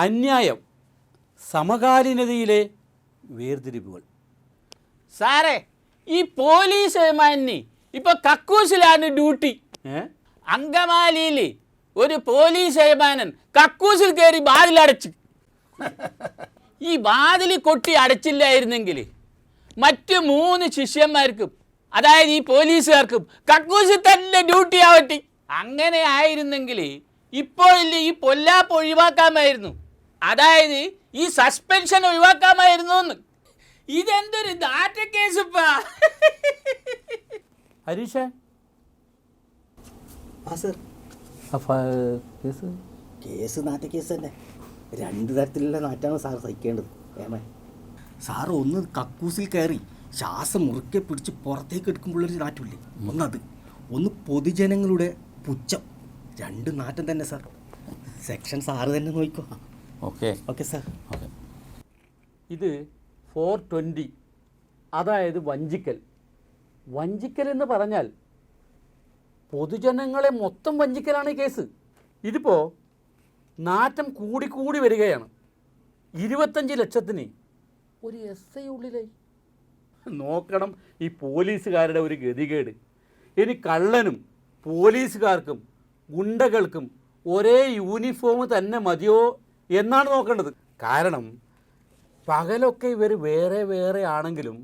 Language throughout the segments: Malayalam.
അന്യായം, സമകാലീനതയിലെ വേർതിരിവുകൾ. സാറേ, ഈ പോലീസ് ഏമാനി ഇപ്പൊ കക്കൂസിലാണ് ഡ്യൂട്ടി. അങ്കമാലിയിൽ ഒരു പോലീസ് ഏമാനൻ കക്കൂസിൽ കയറി വാതിലടച്ച്. ഈ വാതിൽ കൊട്ടി അടച്ചില്ലായിരുന്നെങ്കിൽ മറ്റ് 3 ശിഷ്യന്മാർക്കും, അതായത് ഈ പോലീസുകാർക്കും കക്കൂസിൽ തന്നെ ഡ്യൂട്ടി ആവട്ടെ. അങ്ങനെ ആയിരുന്നെങ്കിൽ ഇപ്പോഴില്ലേ ഈ പൊല്ലാപ്പ് ഒഴിവാക്കാമായിരുന്നു, അതായത് ഈ സസ്പെൻഷൻ ഒഴിവാക്കാമായിരുന്നു എന്ന്. ഇതെന്തൊരു ദാറ്റ കേസിപ്പാ. ഹരീഷ, കേസ് നാറ്റ കേസ് തന്നെ. 2 തരത്തിലുള്ള നാറ്റാണ് സാർ സഹിക്കേണ്ടത്. സാറ് ഒന്ന് കക്കൂസിൽ കയറി ശ്വാസം മുറുക്കെ പിടിച്ച് പുറത്തേക്ക് എടുക്കുമ്പോഴൊരു നാറ്റില്ലേ, ഒന്നത്. ഒന്ന് പൊതുജനങ്ങളുടെ പുച്ഛം. 2 നാറ്റം തന്നെ സാർ. സെക്ഷൻ സാറ് തന്നെ നോക്കിക്കോ. Okay sir. ഇത് 420, അതായത് വഞ്ചിക്കൽ. വഞ്ചിക്കൽ എന്ന് പറഞ്ഞാൽ പൊതുജനങ്ങളെ മൊത്തം വഞ്ചിക്കലാണ് ഈ കേസ്. ഇതിപ്പോൾ നാറ്റം കൂടിക്കൂടി വരികയാണ്. 25 ലക്ഷത്തിന് ഒരു SI ഉള്ളിലായി. നോക്കണം ഈ പോലീസുകാരുടെ ഒരു ഗതികേട്. ഇനി കള്ളനും പോലീസുകാർക്കും ഗുണ്ടകൾക്കും ഒരേ യൂണിഫോം തന്നെ മതിയോ എന്നാണ് നോക്കേണ്ടത്. കാരണം പകലൊക്കെ ഇവർ വേറെ വേറെ ആണെങ്കിലും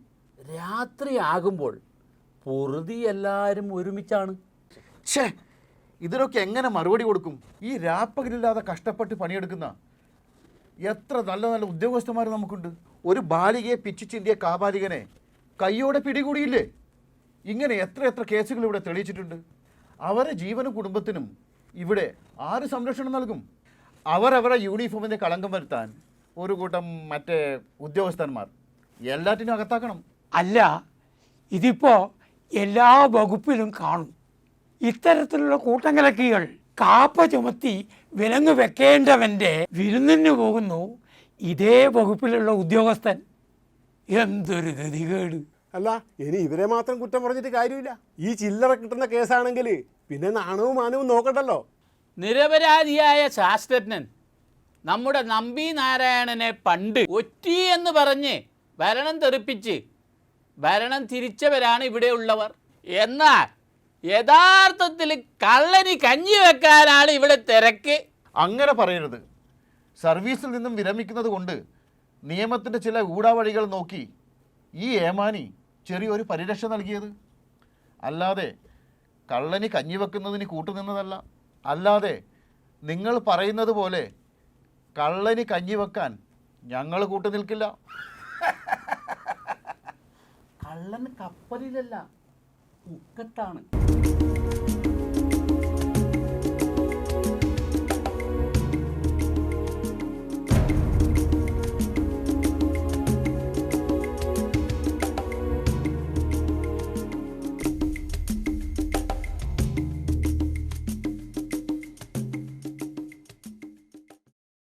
രാത്രി ആകുമ്പോൾ പൊറുതി എല്ലാവരും ഒരുമിച്ചാണ്. ഇതിനൊക്കെ എങ്ങനെ മറുപടി കൊടുക്കും? ഈ രാപ്പകലില്ലാതെ കഷ്ടപ്പെട്ട് പണിയെടുക്കുന്ന എത്ര നല്ല നല്ല ഉദ്യോഗസ്ഥന്മാർ നമുക്കുണ്ട്. ഒരു ബാലികയെ പിച്ചു ചിന്തിയ കാപാലികനെ കയ്യോടെ പിടികൂടിയില്ലേ? ഇങ്ങനെ എത്ര കേസുകൾ ഇവിടെ തെളിയിച്ചിട്ടുണ്ട്. അവരെ ജീവനും കുടുംബത്തിനും ഇവിടെ ആര് സംരക്ഷണം നൽകും? അവരവരുടെ യൂണിഫോമിൻ്റെ കളങ്കം വരുത്താൻ ഒരു കൂട്ടം മറ്റേ ഉദ്യോഗസ്ഥന്മാർ എല്ലാറ്റിനും അകത്താക്കണം. അല്ല, ഇതിപ്പോൾ എല്ലാ വകുപ്പിലും കാണും. ഇത്തരത്തിലുള്ള കൂട്ടങ്കലക്കികൾ കാപ്പ ചുമത്തി വിലങ്ങ് വെക്കേണ്ടവൻ്റെ വിരുന്നിന് പോകുന്നു ഇതേ വകുപ്പിലുള്ള ഉദ്യോഗസ്ഥൻ. എന്തൊരു ഗതികേട്. അല്ല, ഇനി ഇവരെ മാത്രം കുറ്റം പറഞ്ഞിട്ട് കാര്യമില്ല. ഈ ചില്ലറ കിട്ടുന്ന കേസാണെങ്കിൽ പിന്നെ നാണവും മാനവും നോക്കണ്ടല്ലോ. നിരപരാധിയായ ശാസ്ത്രജ്ഞൻ നമ്മുടെ നമ്പി നാരായണനെ പണ്ട് ഒറ്റി എന്ന് പറഞ്ഞ് ഭരണം തെറിപ്പിച്ച് ഭരണം തിരിച്ചവരാണ് ഇവിടെ ഉള്ളവർ. എന്നാൽ യഥാർത്ഥത്തിൽ കള്ളന് കഞ്ഞി വെക്കാനാണ് ഇവിടെ തിരക്ക്. അങ്ങനെ പറയരുത്. സർവീസിൽ നിന്നും വിരമിക്കുന്നത് കൊണ്ട് നിയമത്തിൻ്റെ ചില ഊടാവഴികൾ നോക്കി ഈ ഏമാനി ചെറിയൊരു പരിരക്ഷ നൽകിയത്. അല്ലാതെ കള്ളന് കഞ്ഞി വെക്കുന്നതിന് കൂട്ടുനിന്നതല്ല. അല്ലാതെ നിങ്ങൾ പറയുന്നത് പോലെ കള്ളന് കഞ്ഞി വെക്കാൻ ഞങ്ങൾ കൂട്ടു നിൽക്കില്ല. കള്ളൻ കപ്പലിലല്ല, മുക്കത്താണ്.